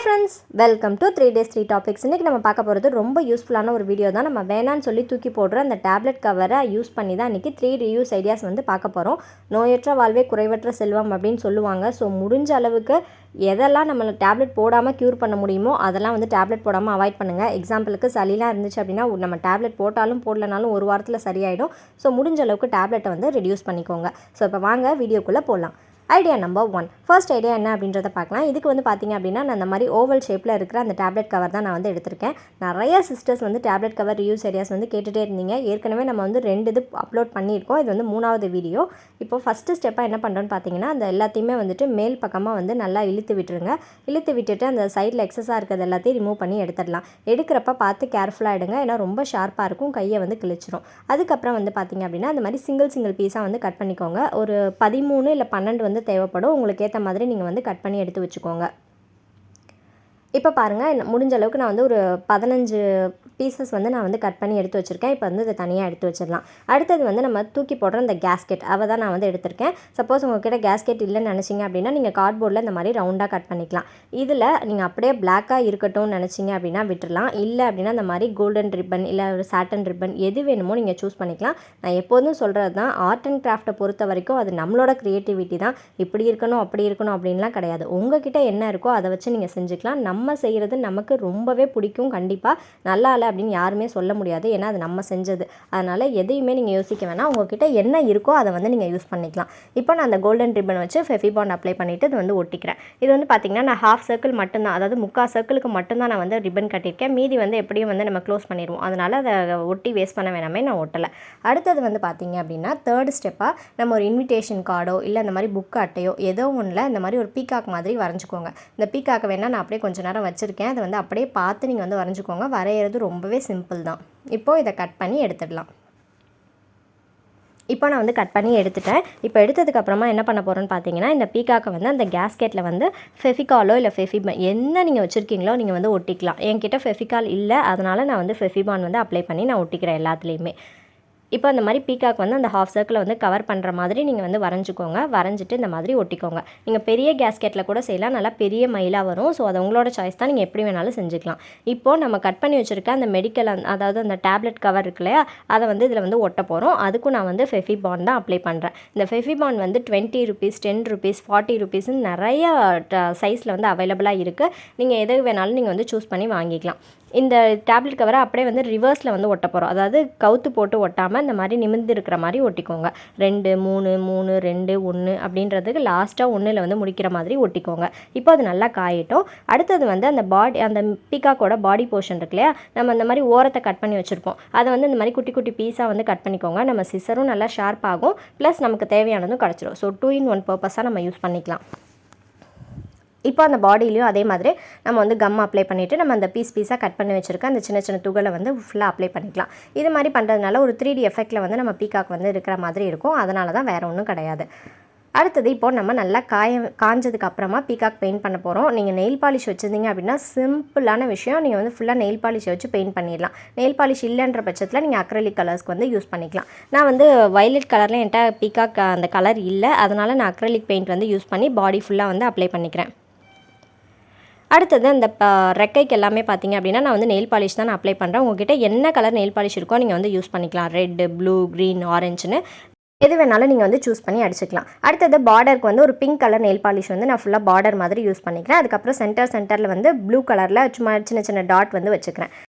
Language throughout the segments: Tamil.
Hi friends, welcome to 3 days 3 topics. இன்றைக்கி நம்ம பார்க்க போகிறது ரொம்ப யூஸ்ஃபுல்லான ஒரு வீடியோ தான். நம்ம வேணான்னு சொல்லி தூக்கி போடுற அந்த டேப்லெட் கவரை யூஸ் பண்ணி தான் இன்றைக்கி 3 reuse ஐடியாஸ் வந்து பார்க்க போகிறோம். நோயற்ற வாழ்வே குறைவற்ற செல்வம் அப்படின்னு சொல்லுவாங்க. ஸோ முடிஞ்ச அளவுக்கு எதெல்லாம் நம்ம டேப்லெட் போடாமல் க்யூர் பண்ண முடியுமோ அதெல்லாம் வந்து டேப்லெட் போடாமல் அவாய்ட் பண்ணுங்கள். எக்ஸாம்பிளுக்கு சளிலாம் இருந்துச்சு அப்படின்னா நம்ம டேப்லெட் போட்டாலும் போடலனாலும் ஒரு வாரத்தில் சரியாயிடும். ஸோ முடிஞ்ச அளவுக்கு டேப்லெட்டை வந்து ரெடியூஸ் பண்ணிக்கோங்க. ஸோ இப்போ வாங்க வீடியோக்குள்ளே போகலாம். Idea number 1. ஃபர்ஸ்ட் ஐடியா என்ன அப்படின்றத பார்க்கலாம். இதுக்கு வந்து பார்த்திங்க அப்படின்னா நான் அந்த மாதிரி ஓவல் ஷேப்பில் இருக்கிற அந்த டேப்லெட் கவர் தான் நான் வந்து எடுத்திருக்கேன். நிறைய சிஸ்டர்ஸ் வந்து டேப்லெட் கவர் ரியூஸ் ஐடியாஸ் வந்து கேட்டுகிட்டே இருந்தீங்க. ஏற்கனவே நம்ம வந்து 2 இது அப்லோட் பண்ணியிருக்கோம். இது வந்து 3வது வீடியோ. இப்போ ஃபஸ்ட்டு ஸ்டெப்பாக என்ன பண்ணுறோன்னு பார்த்தீங்கன்னா அந்த எல்லாத்தையுமே வந்துட்டு மேல் பக்கமாக வந்து நல்லா இழுத்து விட்டுருங்க. இழுத்து விட்டுட்டு அந்த சைடில் எக்ஸஸாக இருக்கிறது எல்லாத்தையும் ரிமூவ் பண்ணி எடுத்துடலாம். எடுக்கிறப்ப பார்த்து கேர்ஃபுல்லாக எடுங்க, ஏன்னா ரொம்ப ஷார்ப்பாக இருக்கும், கையை வந்து கிழிச்சிரும். அதுக்கப்புறம் வந்து பார்த்திங்க அப்படின்னா அந்த மாதிரி சிங்கிள் பீஸாக வந்து கட் பண்ணிக்கோங்க. ஒரு 13 இல்லை 12 வந்து தேவைப்படும். உங்களுக்கு ஏற்ற மாதிரி நீங்கள் வந்து கட் பண்ணி எடுத்து வச்சுக்கோங்க. இப்போ பாருங்கள், முடிஞ்ச அளவுக்கு நான் வந்து ஒரு 15 பீசஸ் வந்து நான் வந்து கட் பண்ணி எடுத்து வச்சுருக்கேன். இப்போ வந்து இதை தனியாக எடுத்து வச்சிடலாம். அடுத்தது வந்து நம்ம தூக்கி போடுற இந்த கேஸ்கெட் தான் நான் வந்து எடுத்திருக்கேன். சப்போஸ் உங்கள்கிட்ட கேஸ்கெட் இல்லைன்னு நினச்சிங்க அப்படின்னா நீங்கள் கார்ட்போர்டில் இந்த மாதிரி ரவுண்டாக கட் பண்ணிக்கலாம். இதில் நீங்கள் அப்படியே பிளாக்காக இருக்கட்டும்னு நினச்சிங்க அப்படின்னா விட்டுடலாம். இல்லை அப்படின்னா இந்த மாதிரி கோல்டன் ரிப்பன் இல்லை ஒரு சாட்டன் ரிப்பன் எது வேணுமோ நீங்கள் சூஸ் பண்ணிக்கலாம். நான் எப்போதும் சொல்கிறது தான், ஆர்ட் அண்ட் கிராஃப்ட்டை பொறுத்த வரைக்கும் அது நம்மளோட க்ரியேட்டிவிட்டி தான். இப்படி இருக்கணும் அப்படி இருக்கணும் அப்படின்லாம் கிடையாது. உங்ககிட்ட என்ன இருக்கோ அதை வச்சு நீங்கள் செஞ்சுக்கலாம். நம்ம செய்கிறது நமக்கு ரொம்பவே பிடிக்கும். கண்டிப்பாக நல்லா இல்லை அப்படின்னு யாருமே சொல்ல முடியாது, ஏன்னா அது நம்ம செஞ்சது. அதனால் எதையுமே நீங்கள் யோசிக்க வேணாம். உங்கள்கிட்ட என்ன இருக்கோ அதை வந்து நீங்கள் யூஸ் பண்ணிக்கலாம். இப்போ நான் அந்த கோல்டன் ரிப்பன் வச்சு ஃபெவிபாண்ட் அப்ளை பண்ணிவிட்டு இது வந்து ஒட்டிக்கிறேன். இது வந்து பார்த்திங்கன்னா நான் ஹாஃப் சர்க்கிள் மட்டும்தான், அதாவது 3/4 சர்க்கிளுக்கு மட்டும்தான் நான் வந்து ரிப்பன் கட்டியிருக்கேன். மீதி வந்து எப்படியும் வந்து நம்ம க்ளோஸ் பண்ணிடுவோம். அதனால் அதை ஒட்டி வேஸ்ட் பண்ண வேணாமே, நான் ஒட்டலை. அடுத்தது வந்து பார்த்திங்க அப்படின்னா 3rd ஸ்டெப்பாக நம்ம ஒரு இன்விடேஷன் கார்டோ இல்லை இந்த மாதிரி புக் அட்டையோ ஏதோ ஒன்றில் இந்த மாதிரி ஒரு பீகாக் மாதிரி வரைஞ்சிக்கோங்க. இந்த பீகாக்கை வேணால் நான் அப்படியே கொஞ்சம் நேரம் வச்சுருக்கேன். அதை வந்து அப்படியே பார்த்து நீங்கள் வந்து வரைஞ்சிக்கோங்க. வரைகிறது ரொம்பவே சிம்பிள் தான். இப்போது இதை கட் பண்ணி எடுத்துடலாம். இப்போ நான் வந்து கட் பண்ணி எடுத்துட்டேன். இப்போ எடுத்ததுக்கப்புறமா என்ன பண்ண போகிறோன்னு பார்த்தீங்கன்னா இந்த பீகாக்கை வந்து அந்த கேஸ்கெட்டில் வந்து ஃபெவிகாலோ இல்லை என்ன நீங்கள் வச்சுருக்கீங்களோ நீங்கள் வந்து ஒட்டிக்கலாம். என்கிட்ட ஃபெவிகால் இல்லை, அதனால் நான் வந்து ஃபெவிபான் வந்து அப்ளை பண்ணி நான் ஒட்டிக்கிறேன் எல்லாத்துலேயுமே. இப்போ அந்த மாதிரி பீகாக் வந்து அந்த ஹாஃப் சர்க்கிளை வந்து கவர் பண்ணுற மாதிரி நீங்கள் வந்து வரைஞ்சிக்கோங்க. வரைஞ்சிட்டு இந்த மாதிரி ஒட்டிக்கோங்க. நீங்கள் பெரிய கேஸ்கெட்டில் கூட செய்யலாம், நல்லா பெரிய மயிலாக வரும். ஸோ அது உங்களோட சாய்ஸ் தான், நீங்கள் எப்படி வேணாலும் செஞ்சுக்கலாம். இப்போது நம்ம கட் பண்ணி வச்சுருக்க அந்த மெடிக்கல் அதாவது அந்த டேப்லெட் கவர் இருக்கு இல்லையா, அதை வந்து இதில் வந்து ஒட்ட போகிறோம். அதுக்கும் நான் வந்து ஃபெவிபாண்ட் தான் அப்ளை பண்ணுறேன். இந்த ஃபெவிபாண்ட் வந்து 20 rupees, 10 rupees, 40 rupees நிறைய சைஸில் வந்து அவைலபிளாக இருக்குது. நீங்கள் எது வேணாலும் நீங்கள் வந்து சூஸ் பண்ணி வாங்கிக்கலாம். இந்த டேப்லெட் கவரை அப்படியே வந்து ரிவர்ஸில் வந்து ஒட்ட போகிறோம். அதாவது கவுத்து போட்டு ஒட்டாமல் இந்த மாதிரி நிமிர்ந்து இருக்கிற மாதிரி ஒட்டிக்கோங்க. 2 3 3 2 1 அப்படின்றதுக்கு லாஸ்ட்டாக 1ல் வந்து முடிக்கிற மாதிரி ஒட்டிக்கோங்க. இப்போ அது நல்லா காயட்டும். அடுத்தது வந்து அந்த பீகாக்கோட பாடி போர்ஷன் இருக்கு இல்லையா, நம்ம இந்த மாதிரி ஓரத்தை கட் பண்ணி வச்சுருப்போம். அதை வந்து இந்த மாதிரி குட்டி குட்டி பீஸாக வந்து கட் பண்ணிக்கோங்க. நம்ம சிசரும் நல்லா ஷார்ப் ஆகும், ப்ளஸ் நமக்கு தேவையானதும் கிடச்சிரும். ஸோ 2 in 1 பர்பஸாக நம்ம யூஸ் பண்ணிக்கலாம். இப்போ அந்த பாடியிலையும் அதே மாதிரி நம்ம வந்து கம் அப்ளை பண்ணிவிட்டு நம்ம அந்த பீஸாக கட் பண்ணி வச்சுருக்க அந்த சின்ன சின்ன துகளை வந்து ஃபுல்லாக அப்ளை பண்ணிக்கலாம். இது மாதிரி பண்ணுறதுனால ஒரு 3D எஃபெக்டில் வந்து நம்ம பீகாக் வந்து இருக்கிற மாதிரி இருக்கும். அதனால தான், வேறு ஒன்றும் கிடையாது. அடுத்தது இப்போது நம்ம நல்லா காஞ்சதுக்கு அப்புறமா பீகாக் பெயிண்ட் பண்ண போகிறோம். நீங்கள் நெயில் பாலிஷ் வச்சுருந்தீங்க அப்படின்னா சிம்பிளான விஷயம், நீங்கள் வந்து ஃபுல்லாக நெயில் பாலிஷை வச்சு பெயிண்ட் பண்ணிடலாம். நெயில் பாலிஷ் இல்லைன்ற பட்சத்தில் நீங்கள் அக்ரலிக் கலர்ஸ்க்கு வந்து யூஸ் பண்ணிக்கலாம். நான் வந்து வயலட் கலரில் என்கிட்ட பீகாக் அந்த கலர் இல்லை, அதனால் நான் அக்ரலிக் பெயிண்ட் வந்து யூஸ் பண்ணி பாடி ஃபுல்லாக வந்து அப்ளை பண்ணிக்கிறேன். அடுத்தது அந்த ரெக்கைக்கு எல்லாமே பார்த்திங்க அப்படின்னா நான் வந்து நெயில் பாலிஷ் தான் நான் அப்ளை பண்ணுறேன். உங்கள்கிட்ட என்ன கலர் நெயில் பாலிஷ் இருக்கோ நீங்கள் வந்து யூஸ் பண்ணிக்கலாம். ரெட்டு, ப்ளூ, க்ரீன், ஆரஞ்சுன்னு எது வேணாலும் நீங்கள் வந்து சூஸ் பண்ணி அடிச்சுக்கலாம். அடுத்தது பார்டருக்கு வந்து ஒரு பிங்க் கலர் நெயில் பாலிஷ் வந்து நான் ஃபுல்லாக பார்டர் மாதிரி யூஸ் பண்ணிக்கிறேன். அதுக்கப்புறம் சென்டரில் வந்து ப்ளூ கலரில் சும்மா சின்ன சின்ன டாட் வந்து வச்சுக்கிறேன்.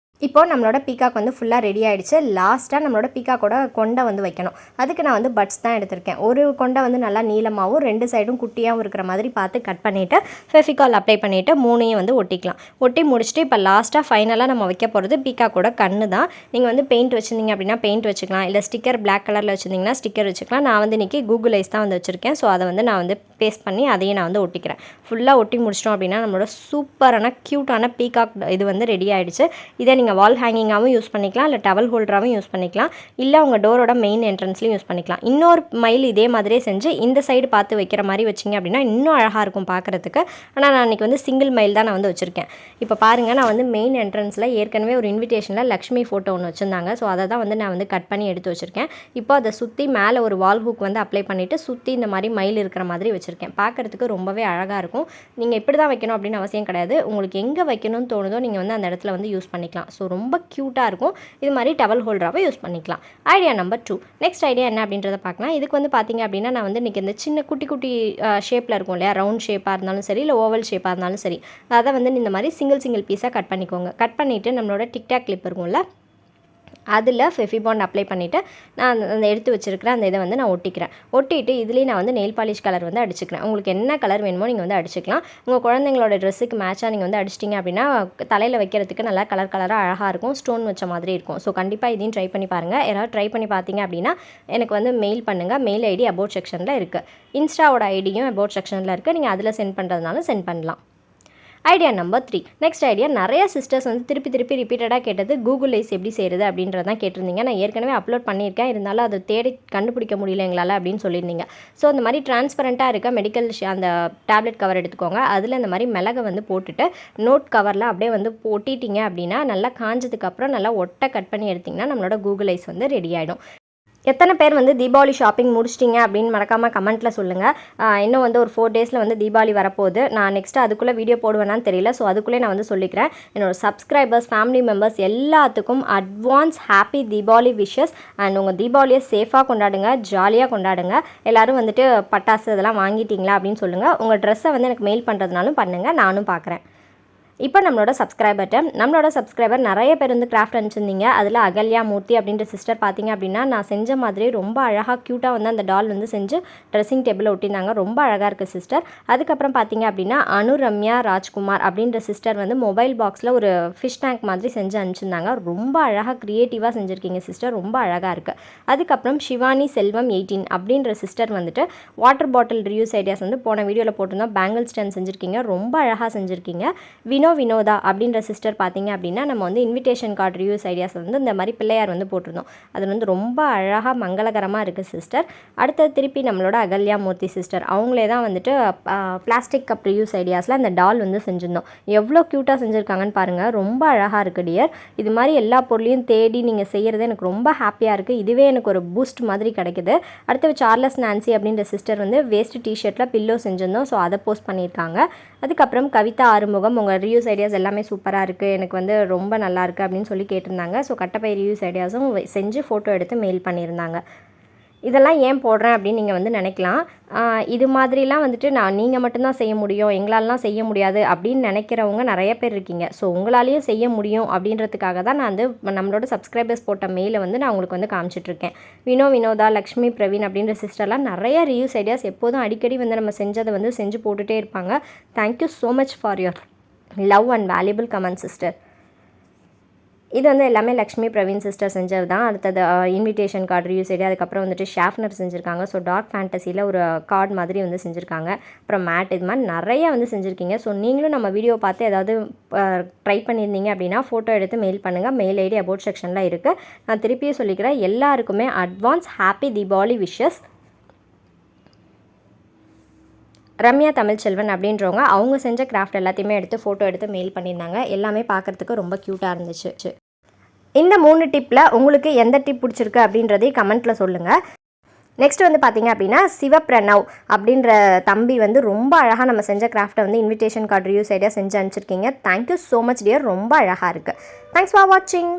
இப்போ நம்மளோட பீகாக் வந்து ஃபுல்லாக ரெடி ஆகிடுச்சு. லாஸ்ட்டாக நம்மளோட பீகாக்கோட கொண்டை வந்து வைக்கணும். அதுக்கு நான் வந்து பட்ஸ் தான் எடுத்திருக்கேன். ஒரு கொண்டை வந்து நல்லா நீளமாகவும் 2 சைடும் குட்டியாகவும் இருக்கிற மாதிரி பார்த்து கட் பண்ணிவிட்டு ஃபெவிகால் அப்ளை பண்ணிவிட்டு 3ஐயும் வந்து ஒட்டிக்கலாம். ஒட்டி முடிச்சுட்டு இப்போ லாஸ்ட்டாக ஃபைனலாக நம்ம வைக்க போகிறது பீகாக்கோட கண்ணு தான். நீங்கள் வந்து பெயிண்ட் வச்சுருந்தீங்க அப்படின்னா பெயிண்ட் வச்சுக்கலாம், இல்லை ஸ்டிக்கர் பிளாக் கலரில் வச்சுருந்தீங்கன்னா ஸ்டிக்கர் வச்சுக்கலாம். நான் வந்து இன்றைக்கி கூகுள் ஐஸ் தான் வந்து வச்சுருக்கேன். ஸோ அதை வந்து நான் வந்து பேஸ்ட் பண்ணி அதையும் நான் வந்து ஒட்டிக்கிறேன். ஃபுல்லாக ஒட்டி முடிச்சிட்டோம் அப்படின்னா நம்மளோட சூப்பரான க்யூட்டான பீகாக் இது வந்து ரெடி ஆகிடுச்சு. இதை நீங்கள் நீங்கள் வால் ஹேங்கிங்காகவும் யூஸ் பண்ணிக்கலாம், இல்லை டவல் ஹோல்டராகவும் யூஸ் பண்ணிக்கலாம், இல்லை உங்கள் டோரோட மெயின் என்ட்ரன்ஸ்லையும் யூஸ் பண்ணிக்கலாம். இன்னொரு மயில் இதே மாதிரியே செஞ்சு இந்த சைடு பார்த்து வைக்கிற மாதிரி வச்சிங்க அப்படின்னா இன்னும் அழகாக இருக்கும் பார்க்குறதுக்கு. ஆனால் நான் இன்றைக்கி வந்து சிங்கிள் மயில் தான் நான் வந்து வச்சுருக்கேன். இப்போ பாருங்கள், நான் வந்து மெயின் என்ட்ரன்ஸில் ஏற்கனவே ஒரு இன்விடேஷனில் லக்ஷ்மி ஃபோட்டோ ஒன்று வச்சுருந்தாங்க. ஸோ அதை தான் வந்து நான் வந்து கட் பண்ணி எடுத்து வச்சுருக்கேன். இப்போ அதை சுற்றி மேலே ஒரு வால் ஹூக் வந்து அப்ளை பண்ணிவிட்டு சுற்றி இந்த மாதிரி மயில் இருக்கிற மாதிரி வச்சுருக்கேன். பார்க்குறதுக்கு ரொம்பவே அழகாக இருக்கும். நீங்கள் இப்படி தான் வைக்கணும் அப்படின்னு அவசியம் கிடையாது. உங்களுக்கு எங்கே வைக்கணும்னு தோணுதோ நீங்கள் வந்து அந்த இடத்துல வந்து யூஸ் பண்ணிக்கலாம். ஸோ ரொம்ப க்யூட்டாக இருக்கும். இது மாதிரி டவல் ஹோல்டராகவே யூஸ் பண்ணிக்கலாம். Idea number 2. நெக்ஸ்ட் ஐடியா என்ன அப்படின்றத பார்க்கலாம். இதுக்கு வந்து பார்த்தீங்க அப்படின்னா நான் வந்து இன்றைக்கி இந்த சின்ன குட்டி குட்டி ஷேப்பில் இருக்கும் இல்லையா, ரவுண்ட் ஷேப்பாக இருந்தாலும் சரி, இல்லை ஓவல் ஷேப்பாக இருந்தாலும் சரி, அதை வந்து இந்த மாதிரி சிங்கிள் பீஸாக கட் பண்ணிக்கோங்க. கட் பண்ணிவிட்டு நம்மளோட டிக்டாக் கிளிப் இருக்கும்ல, அதில் ஃபெஃபிபாண்ட் அப்ளை பண்ணிவிட்டு நான் அந்த எடுத்து வச்சுருக்கிற அந்த இதை வந்து நான் ஒட்டிக்கிறேன். ஒட்டிட்டு இதுலேயே நான் வந்து நெயில் பாலிஷ் கலர் வந்து அடிச்சுக்கிறேன். உங்களுக்கு என்ன கலர் வேணுமோ நீங்கள் வந்து அடிச்சுக்கலாம். உங்கள் குழந்தைங்களோட ட்ரெஸ்ஸுக்கு மேட்சாக நீங்கள் வந்து அடிச்சிட்டிங்க அப்படின்னா தலையில் வைக்கிறதுக்கு நல்லா கலராக அழகாக இருக்கும், ஸ்டோன் வச்ச மாதிரி இருக்கும். ஸோ கண்டிப்பாக இதையும் ட்ரை பண்ணி பாருங்கள். யாராவது ட்ரை பண்ணி பார்த்தீங்க அப்படின்னா எனக்கு வந்து மெயில் பண்ணுங்கள். மெயில் ஐடி அபவுட் செக்ஷனில் இருக்குது. இன்ஸ்டாவோட ஐடியும் அபவுட் செக்ஷனில் இருக்குது. நீங்கள் அதில் சென்ட் பண்ணுறதுனாலும் சென்ட் பண்ணலாம். Idea number 3. நெக்ஸ்ட் ஐடியா, நிறைய சிஸ்டர்ஸ் வந்து திருப்பி ரிப்பீட்டடாக கேட்டது கூகுள் ஐஸ் எப்படி செய்கிறது அப்படின்றதான் கேட்டிருந்தீங்க. நான் ஏற்கனவே அப்லோட் பண்ணியிருக்கேன், இருந்தாலும் அதை தேடி கண்டுபிடிக்க முடியல எங்களால் அப்படின்னு சொல்லியிருந்தீங்க. ஸோ அந்த மாதிரி டிரான்ஸ்பரண்ட்டாக இருக்க மெடிக்கல் அந்த டேப்லெட் கவர் எடுத்துக்கோங்க. அதில் இந்த மாதிரி மிளகை வந்து போட்டுட்டு நோட் கவரில் அப்படியே வந்து ஒட்டிட்டீங்க அப்படின்னா நல்லா காஞ்சதுக்கப்புறம் நல்லா ஒட்டை கட் பண்ணி எடுத்திங்கன்னா நம்மளோட கூகுள் ஐஸ் வந்து ரெடி ஆகிடும். எத்தனை பேர் வந்து தீபாவளி ஷாப்பிங் முடிச்சிட்டிங்க அப்படின்னு மறக்காமல் கமெண்ட்டில் சொல்லுங்கள். இன்னும் வந்து ஒரு 4 டேஸில் வந்து தீபாவளி வரப்போகுது. நான் நெக்ஸ்ட்டு அதுக்குள்ளே வீடியோ போடுவேனான்னு தெரியல. ஸோ அதுக்குள்ளே நான் வந்து சொல்லிக்கிறேன். என்னோடய சப்ஸ்கிரைபர்ஸ், ஃபேமிலி மெம்பர்ஸ் எல்லாத்துக்கும் advance happy Deepavali wishes. And உங்கள் தீபாவளியை சேஃபாக கொண்டாடுங்க, ஜாலியாக கொண்டாடுங்க. எல்லோரும் வந்துட்டு பட்டாசு இதெல்லாம் வாங்கிட்டீங்களா அப்படின்னு சொல்லுங்கள். உங்கள் ட்ரெஸ்ஸை வந்து எனக்கு மெயில் பண்ணுறதுனாலும் பண்ணுங்கள், நானும் பார்க்குறேன். இப்போ நம்மளோட சப்ஸ்கிரைபர் நிறைய பேர் வந்து கிராஃப்ட் அனுப்பிச்சிருந்தீங்க. அதில் அகல்யா மூர்த்தி அப்படின்ற சிஸ்டர் பார்த்தீங்க அப்படின்னா நான் செஞ்ச மாதிரி ரொம்ப அழகாக க்யூட்டாக வந்து அந்த டால் வந்து செஞ்சு ட்ரெஸ்ஸிங் டேபிளில் ஒட்டியிருந்தாங்க. ரொம்ப அழகாக இருக்குது சிஸ்டர். அதுக்கப்புறம் பார்த்தீங்க அப்படின்னா ரம்யா ராஜ்குமார் அப்படின்ற சிஸ்டர் வந்து மொபைல் பாக்ஸில் ஒரு ஃபிஷ் டேங்க் மாதிரி செஞ்சு அனுப்பிச்சிருந்தாங்க. ரொம்ப அழகாக க்ரியேட்டிவாக செஞ்சுருக்கீங்க சிஸ்டர், ரொம்ப அழகாக இருக்குது. அதுக்கப்புறம் சிவானி செல்வம் 18 அப்படின்ற சிஸ்டர் வந்துட்டு வாட்டர் பாட்டில் ரிவ்யூஸ் ஐடியாஸ் வந்து போன வீடியோவில் போட்டிருந்தோம். பேங்கிள் ஸ்டாண்ட் செஞ்சுருக்கீங்க, ரொம்ப அழகாக செஞ்சுருக்கீங்க. வினோதா அப்படின்ற சிஸ்டர் பார்த்தீங்க அப்படின்னா நம்ம வந்து இன்விடேஷன் கார்டு ரிவ்யூஸ் ஐடியாஸ் வந்து இந்த மாதிரி பிள்ளையார் வந்து போட்டிருந்தோம். அது வந்து ரொம்ப அழகாக மங்களகரமாக இருக்குது சிஸ்டர். அடுத்தது திருப்பி நம்மளோட அகல்யா மூர்த்தி சிஸ்டர் அவங்களே தான் வந்துட்டு பிளாஸ்டிக் கப் ரிவ்யூஸ் ஐடியாஸில் அந்த டால் வந்து செஞ்சுருந்தோம். எவ்வளோ க்யூட்டாக செஞ்சுருக்காங்கன்னு பாருங்கள், ரொம்ப அழகாக இருக்குது டியர். இது மாதிரி எல்லா பொருளையும் தேடி நீங்கள் செய்கிறது எனக்கு ரொம்ப ஹாப்பியாக இருக்குது. இதுவே எனக்கு ஒரு பூஸ்ட் மாதிரி கிடைக்குது. அடுத்து சார்லஸ் நான்சி அப்படின்ற சிஸ்டர் வந்து வேஸ்ட் டிஷர்ட்டில் பில்லோ செஞ்சுருந்தோம். ஸோ அதை போஸ்ட் பண்ணியிருக்காங்க. அதுக்கப்புறம் கவிதா ஆறுமுகம் உங்கள் ரிவ்யூஸ் ஐடியாஸ் எல்லாமே சூப்பராக இருக்குது, எனக்கு வந்து ரொம்ப நல்லா இருக்குது அப்படின்னு சொல்லி கேட்டிருந்தாங்க. ஸோ கட்டப்பை ரிவ்யூஸ் ஐடியாஸும் செஞ்சு ஃபோட்டோ எடுத்து மெயில் பண்ணியிருந்தாங்க. இதெல்லாம் ஏன் போடுறேன் அப்படின்னு நீங்கள் வந்து நினைக்கலாம். இது மாதிரிலாம் வந்துட்டு நீங்கள் மட்டும்தான் செய்ய முடியும், எங்களாலலாம் செய்ய முடியாது அப்படின்னு நினைக்கிறவங்க நிறைய பேர் இருக்கீங்க. ஸோ உங்களாலேயும் செய்ய முடியும் அப்படின்றதுக்காக தான் நான் வந்து நம்மளோட சப்ஸ்கிரைபர்ஸ் போட்ட மெயிலை வந்து நான் உங்களுக்கு வந்து காமிச்சிட்ருக்கேன். வினோதா, லக்ஷ்மி பிரவீன் அப்படின்ற சிஸ்டர்லாம் நிறைய ரிவ்யூஸ் ஐடியாஸ் எப்போதும் அடிக்கடி வந்து நம்ம செஞ்சதை வந்து செஞ்சு போட்டுகிட்டே இருப்பாங்க. Thank you so much for your love and valuable comment sister. இது வந்து எல்லாமே லக்ஷ்மி பிரவீன் சிஸ்டர் செஞ்சது தான். அடுத்தது இன்விடேஷன் கார்டு ரிவ்யூஸ் ஐடியா, அதுக்கப்புறம் வந்துட்டு ஷாஃப்னர் செஞ்சுருக்காங்க. ஸோ டார்க் ஃபேண்டசியில் ஒரு கார்டு மாதிரி வந்து செஞ்சுருக்காங்க. அப்புறம் மேட், இது மாதிரி நிறையா வந்து செஞ்சுருக்கீங்க. ஸோ நீங்களும் நம்ம வீடியோ பார்த்து ஏதாவது ட்ரை பண்ணியிருந்தீங்க அப்படின்னா ஃபோட்டோ எடுத்து மெயில் பண்ணுங்கள். மெயில் ஐடி அபவுட் செக்ஷனில் இருக்குது. நான் திருப்பியும் சொல்லிக்கிறேன், எல்லாருக்குமே advance happy Deepavali wishes. Ramya Tamilselvan அப்படின்றவங்க அவங்க செஞ்ச கிராஃப்ட் எல்லாத்தையுமே எடுத்து ஃபோட்டோ எடுத்து மெயில் பண்ணியிருந்தாங்க. எல்லாமே பார்க்குறதுக்கு ரொம்ப க்யூட்டாக இருந்துச்சு. இந்த 3 டிப்பில் உங்களுக்கு எந்த டிப் பிடிச்சிருக்கு அப்படின்றதையும் கமெண்ட்டில் சொல்லுங்கள். நெக்ஸ்ட் வந்து பார்த்தீங்க அப்படின்னா சிவபிரணவ் அப்படின்ற தம்பி வந்து ரொம்ப அழகாக நம்ம செஞ்ச கிராஃப்ட்டை வந்து இன்விடேஷன் கார்டு ரிவ்யூஸ் ஐடியா செஞ்சு அனுப்பிச்சிருக்கீங்க. தேங்க்யூ ஸோ மச் டியர், ரொம்ப அழகாக இருக்குது. தேங்க்ஸ் ஃபார் வாட்சிங்.